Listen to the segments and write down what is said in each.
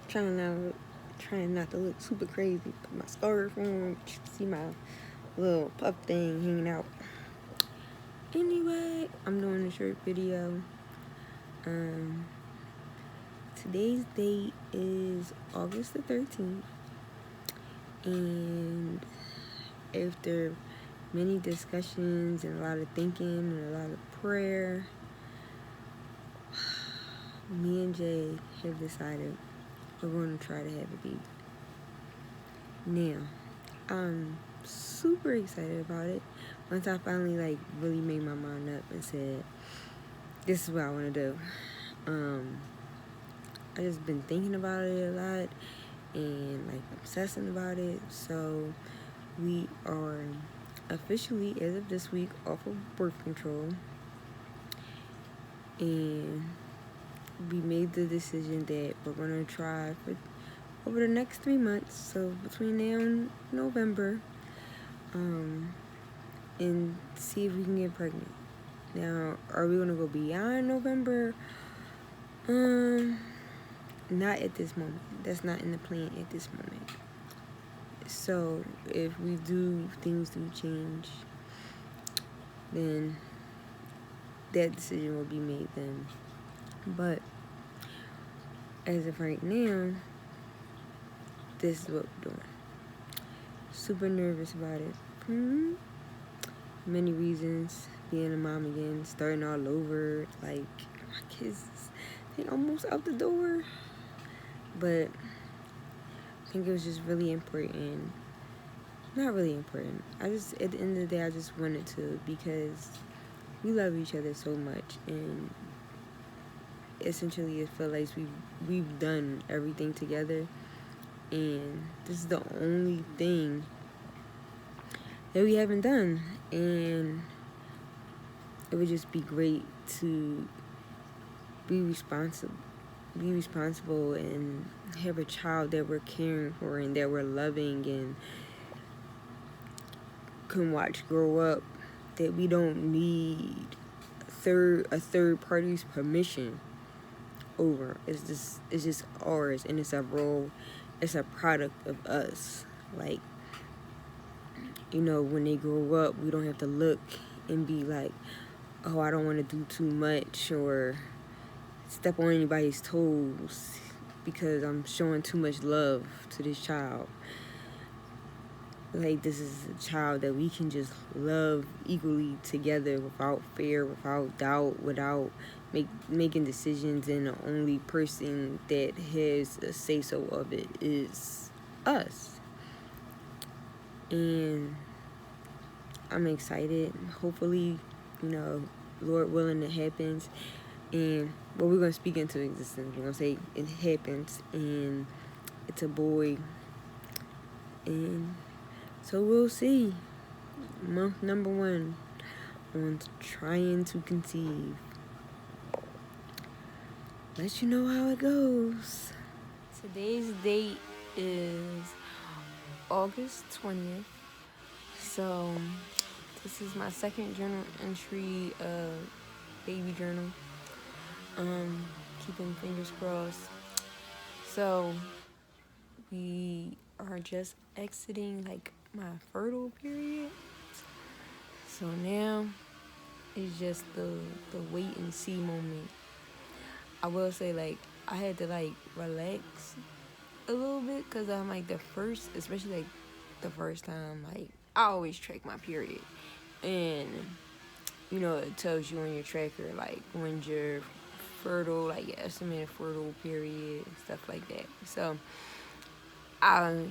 Trying not to look super crazy. Put my scarf on. See my little puff thing hanging out. Anyway, I'm doing a short video. Today's date is August the 13th, and after many discussions and a lot of thinking and a lot of prayer, me and Jay have decided we're going to try to have a baby. Now, I'm super excited about it. Once I finally really made my mind up and said, this is what I want to do. I just been thinking about it a lot and obsessing about it. So we are officially, as of this week, off of birth control, and we made the decision that we're gonna try for over the next 3 months, so between now and November, and see if we can get pregnant. Now, are we gonna go beyond November? Not at this moment. That's not in the plan at this moment. So if things do change, then that decision will be made then. But as of right now, this is what we're doing. Super nervous about it. Many reasons. Being a mom again, starting all over. My kids, they almost out the door. But I think it was just really important. Not really important. At the end of the day, I just wanted to, because we love each other so much, and essentially it feels like we've done everything together, and this is the only thing that we haven't done, and it would just be great to be responsible and have a child that we're caring for and that we're loving and can watch grow up, that we don't need a third party's permission over. It's just ours, and it's a product of us. When they grow up, we don't have to look and be like, oh, I don't want to do too much or step on anybody's toes because I'm showing too much love to this child. This is a child that we can just love equally together without fear, without doubt, without making decisions, and the only person that has a say-so of it is us. And I'm excited. Hopefully, Lord willing, it happens. And we're going to speak into existence. We're going to say it happens, and it's a boy. And so we'll see. Month number 1 on trying to conceive. Let you know how it goes. Today's date is August 20th. So this is my second journal entry, baby journal. Keeping fingers crossed. So we are just exiting my fertile period. So now it's just the wait and see moment. I will say I had to relax a little bit, because I'm especially the first time, I always track my period, and it tells you on your tracker when you're fertile, your estimated fertile period, stuff like that. So I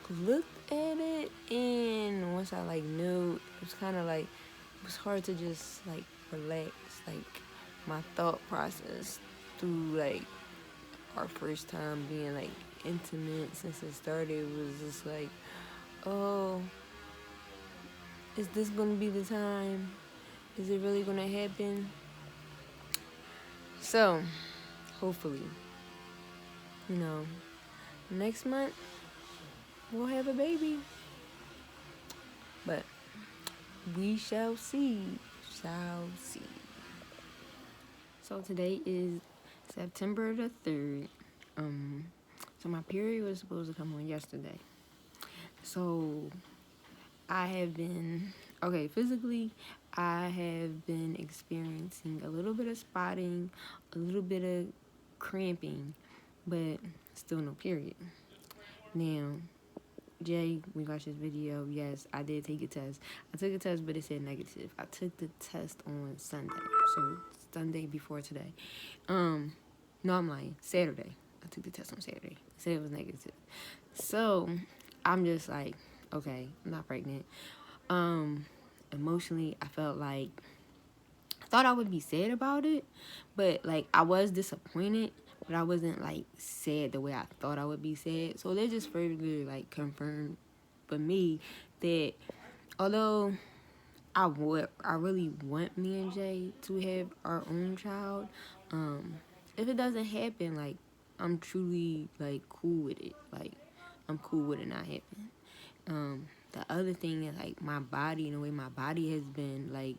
looked at it, and once I knew, it was kind of it was hard to just relax my thought process through our first time being intimate since it started. Was just oh, is this gonna be the time? Is it really gonna happen? So hopefully, next month we'll have a baby. But we shall see. So today is September the 3rd. So my period was supposed to come on yesterday. So I have been, okay, physically, I have been experiencing a little bit of spotting, a little bit of cramping, but still no period. Now, Jay, we watched this video. Yes, I did take a test. I took a test, but it said negative. I took the test on Sunday, so Sunday before today. No, I'm lying. Saturday. I took the test on Saturday. It said it was negative. So, I'm just like, okay, I'm not pregnant. Emotionally, I felt like I thought I would be sad about it, but like I was disappointed, but I wasn't like sad the way I thought I would be sad. So they just further like confirmed for me that although I really want me and Jay to have our own child, if it doesn't happen, like I'm truly like cool with it. Like I'm cool with it not happening. The other thing is like my body and the way my body has been, like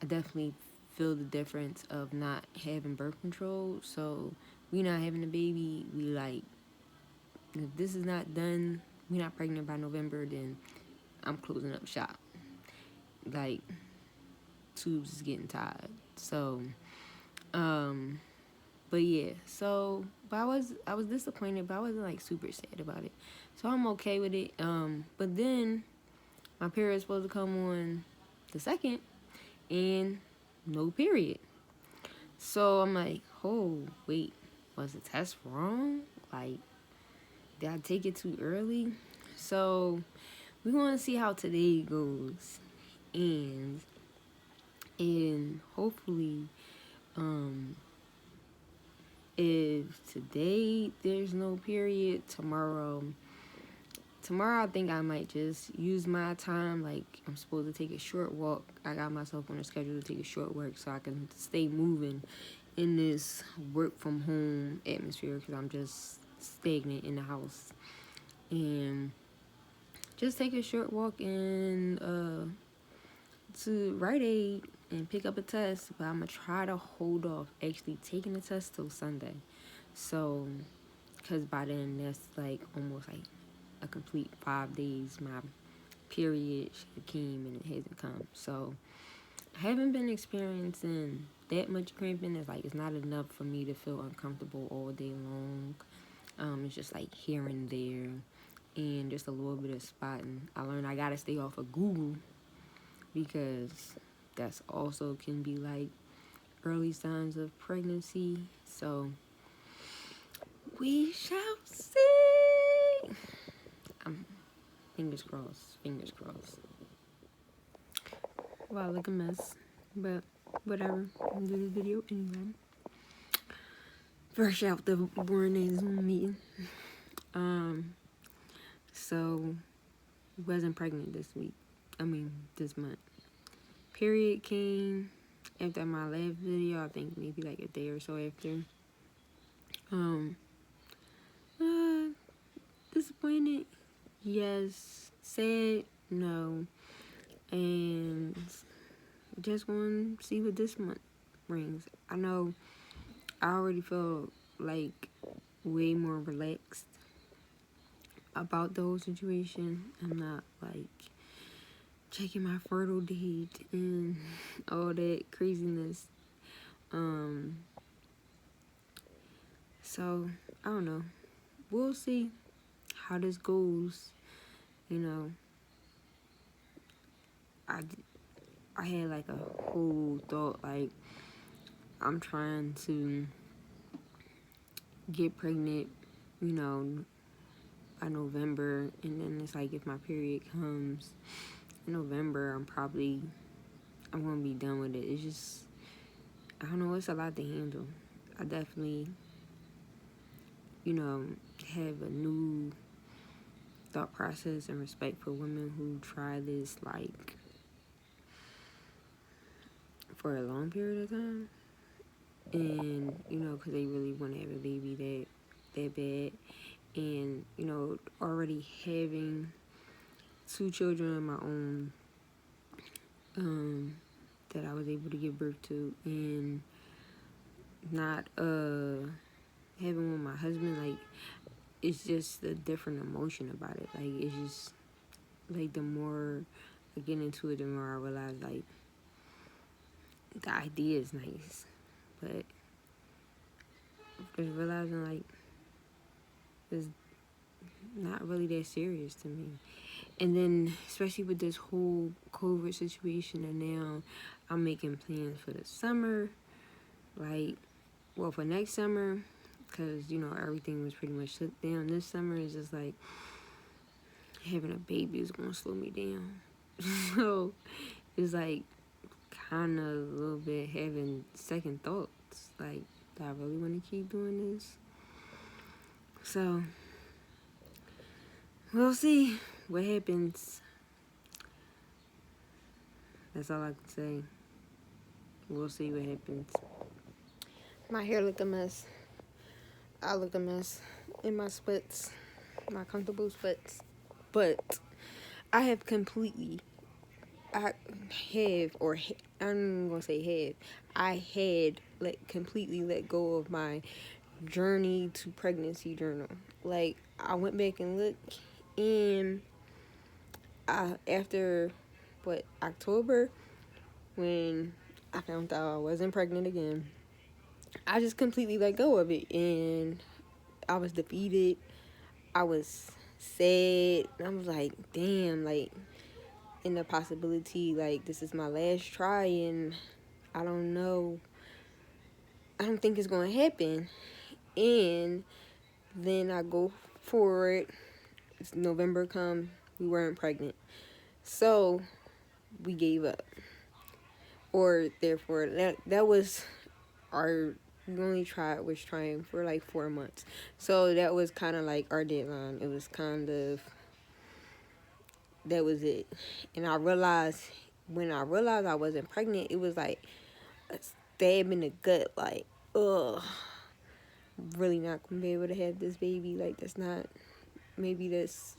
I definitely feel the difference of not having birth control. So we not having a baby, we like if this is not done, we not pregnant by November, then I'm closing up shop. Like tubes is getting tired. So but yeah, so but I was disappointed, but I wasn't like super sad about it. So I'm okay with it. But then my period's supposed to come on the 2nd and no period. So I'm like, oh wait, was the test wrong? Like, did I take it too early? So we want to see how today goes, and hopefully, if today there's no period, tomorrow I think I might just use my time. Like I'm supposed to take a short walk. I got myself on a schedule to take a short walk so I can stay moving in this work from home atmosphere because I'm just stagnant in the house. And just take a short walk and to Rite Aid and pick up a test. But I'm gonna try to hold off actually taking the test till Sunday. So, because by then that's like almost like a complete 5 days. My period should have came and it hasn't come. So I haven't been experiencing that much cramping. It's like it's not enough for me to feel uncomfortable all day long. It's just like here and there and just a little bit of spotting. I learned I gotta stay off of Google because that's also can be like early signs of pregnancy. So we shall see. Fingers crossed. Fingers crossed. Wow, like a mess. But whatever. I'll do this video anyway. Fresh out the boring Zoom meeting. So wasn't pregnant this month. Period came after my last video, I think maybe like a day or so after. Disappointed, yes. Sad, no. And just want to see what this month brings. I know I already feel like way more relaxed about the whole situation. I'm not like checking my fertile date and all that craziness. So I don't know. We'll see how this goes. You know, I had like a whole thought like I'm trying to get pregnant, you know, by November, and then it's like if my period comes in November, I'm gonna be done with it. It's just I don't know, it's a lot to handle. I definitely, you know, have a new thought process and respect for women who try this like for a long period of time, and you know, because they really want to have a baby that bad, and you know, already having 2 children of my own that I was able to give birth to, and not having with my husband, like it's just a different emotion about it. Like, it's just, like, the more I get into it, the more I realize, like, the idea is nice. But just realizing, like, it's not really that serious to me. And then, especially with this whole COVID situation, and now I'm making plans for the summer. Like, well, for next summer, because, you know, everything was pretty much shut down. This summer is just like, having a baby is going to slow me down. So, it's like, kind of a little bit having second thoughts. Like, do I really want to keep doing this? So, we'll see what happens. That's all I can say. We'll see what happens. My hair look a mess. I look a mess in my sweats, my comfortable sweats. But I have completely, I'm gonna say have, I had completely let go of my journey to pregnancy journal. Like, I went back and looked, and after, October, when I found out I wasn't pregnant again, I just completely let go of it, and I was defeated. I was sad. I was like, damn, like, in the possibility, like, this is my last try, and I don't know. I don't think it's going to happen. And then I go forward. It's November come. We weren't pregnant. So, we gave up. Or, therefore, that was our... We only was trying for like 4 months. So, that was kind of like our deadline. It was kind of... That was it. And I realized... When I realized I wasn't pregnant, it was like a stab in the gut. Like, ugh. Really not going to be able to have this baby. Like, that's not... Maybe that's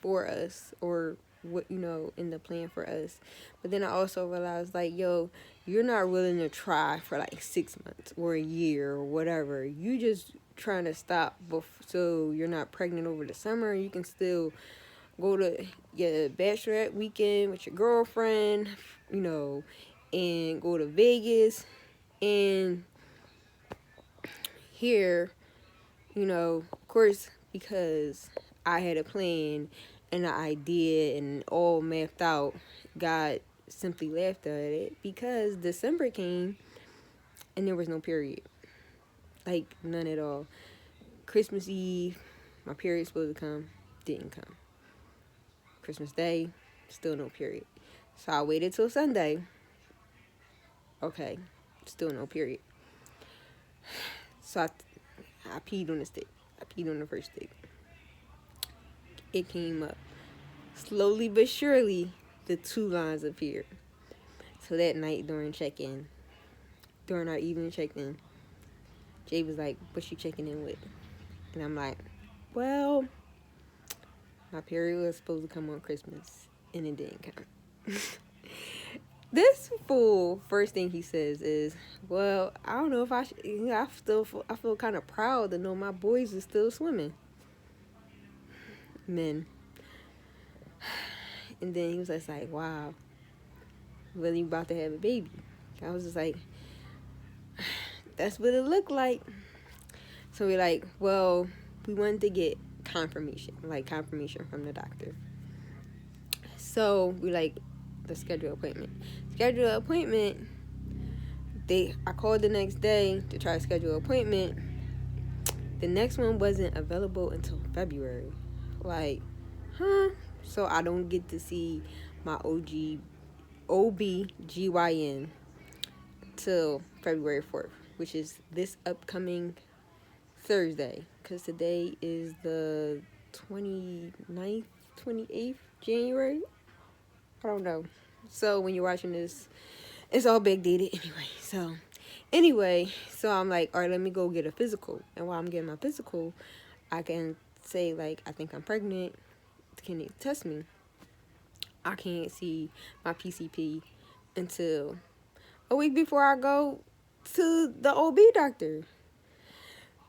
for us, or what, you know, in the plan for us. But then I also realized, like, yo, you're not willing to try for like 6 months or a year or whatever. You just trying to stop so you're not pregnant over the summer. You can still go to your bachelorette weekend with your girlfriend, you know, and go to Vegas. And here, you know, of course, because I had a plan and an idea and all mapped out, God simply laughed at it, because December came and there was no period. Like, none at all. Christmas Eve, my period's supposed to come, didn't come. Christmas Day, still no period. So I waited till Sunday. Okay, still no period. So I peed on the stick. I peed on the first stick. It came up. Slowly but surely, the 2 lines appeared. So that night during our evening check-in, Jay was like, what you checking in with? And I'm like, well, my period was supposed to come on Christmas, and it didn't come. This fool, first thing he says is, well, I don't know if I should. I feel kind of proud to know my boys are still swimming. Men. And then he was just like, wow, really about to have a baby. I was just like, that's what it looked like. So we're like, well, we wanted to get confirmation from the doctor. So we like, let's schedule an appointment. I called the next day to try to schedule an appointment. The next one wasn't available until February. Like, huh? So I don't get to see my OBGYN till February 4th, which is this upcoming Thursday, because today is the 29th, 28th January. I don't know. So when you're watching this, it's all backdated anyway. So I'm like, all right, let me go get a physical. And while I'm getting my physical, I can say, like, I think I'm pregnant. Can you test me? I can't see my PCP until a week before I go to the OB doctor.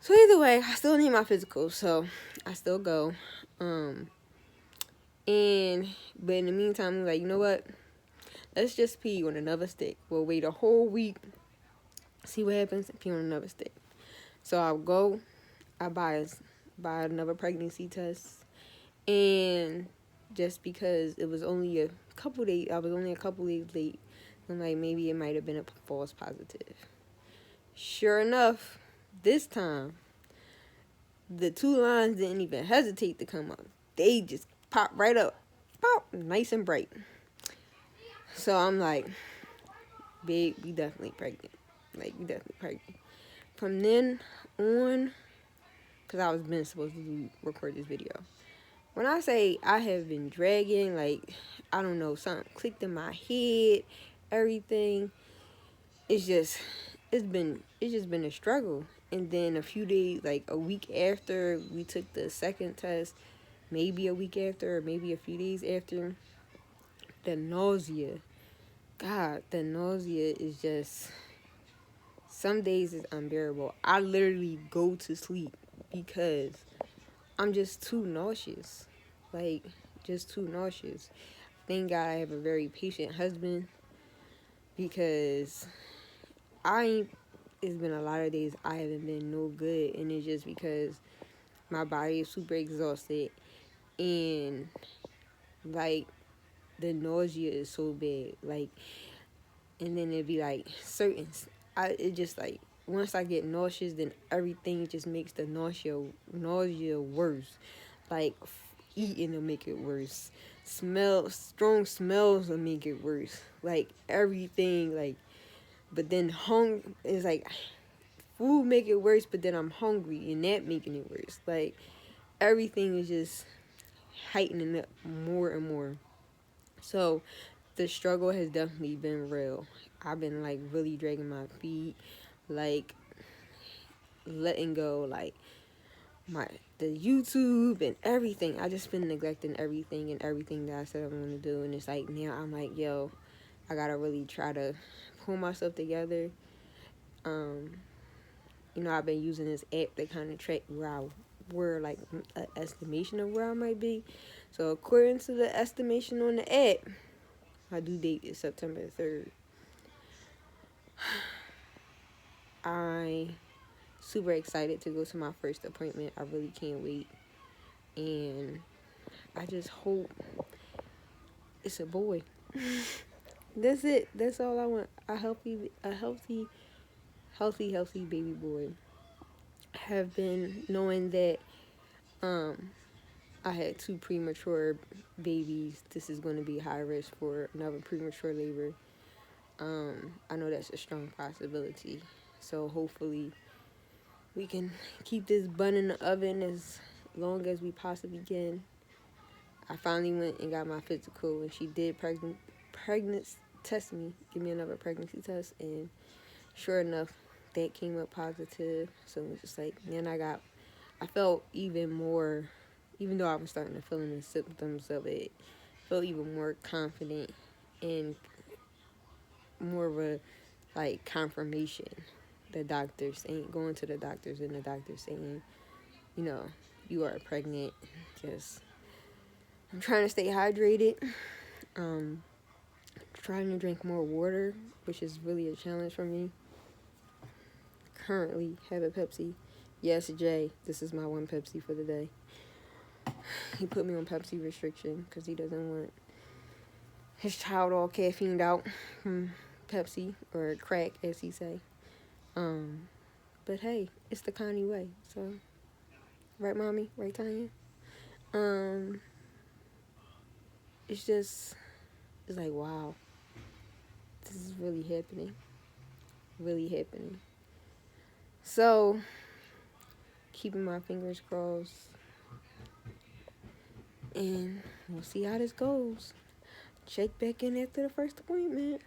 So either way, I still need my physical. So I still go. And but in the meantime, I'm like, you know what? Let's just pee on another stick. We'll wait a whole week, see what happens, and pee on another stick. So I'll go. I buy another pregnancy test, and just because it was only a couple days, I was only a couple days late. I'm like, maybe it might have been a false positive. Sure enough, this time the two lines didn't even hesitate to come up. They just popped right up, pop, nice and bright. So I'm like, babe, we definitely pregnant. Like, we definitely pregnant. From then on, because I was been supposed to record this video. When I say I have been dragging, like, I don't know, something clicked in my head, everything. It's just been a struggle. And then a few days, like a week after we took the second test, maybe a week after, or maybe a few days after, the nausea. God, the nausea is just, some days is unbearable. I literally go to sleep because I'm just too nauseous. Like, just too nauseous. Thank God I have a very patient husband, because it's been a lot of days I haven't been no good, and it's just because my body is super exhausted, and like the nausea is so bad, like, and then it'd be like it just like, once I get nauseous, then everything just makes the nausea worse. Like, eating will make it worse. Strong smells will make it worse. Like, everything, like, but then is like, food make it worse, but then I'm hungry, and that making it worse. Like, everything is just heightening up more and more. So the struggle has definitely been real. I've been like really dragging my feet, like letting go, like the YouTube and everything. I just been neglecting everything that I said I'm gonna do, and it's like now I'm like, yo, I gotta really try to pull myself together. I've been using this app that kind of track where like an estimation of where I might be. So according to the estimation on the app, my due date is September 3rd. I super excited to go to my first appointment. I really can't wait. And I just hope it's a boy. That's it. That's all I want. A healthy baby boy. Have been knowing that I had 2 premature babies. This is going to be high risk for another premature labor. I know that's a strong possibility. So hopefully we can keep this bun in the oven as long as we possibly can. I finally went and got my physical, and she did test me, give me another pregnancy test, and sure enough, that came up positive. So it was just like, then I felt even more, even though I was starting to feel the symptoms of it, felt even more confident and more of a like confirmation. The doctors ain't going to the doctors, and the doctors saying, you are pregnant. Just, I'm trying to stay hydrated. Trying to drink more water, which is really a challenge for me. Currently have a Pepsi. Yes, Jay, this is my one Pepsi for the day. He put me on Pepsi restriction because he doesn't want his child all caffeined out from Pepsi, or crack, as he say. But hey, it's the Connie way. So, right, mommy? Right, Tanya? It's like, wow, this is really happening. Really happening. So, keeping my fingers crossed. And we'll see how this goes. Check back in after the first appointment.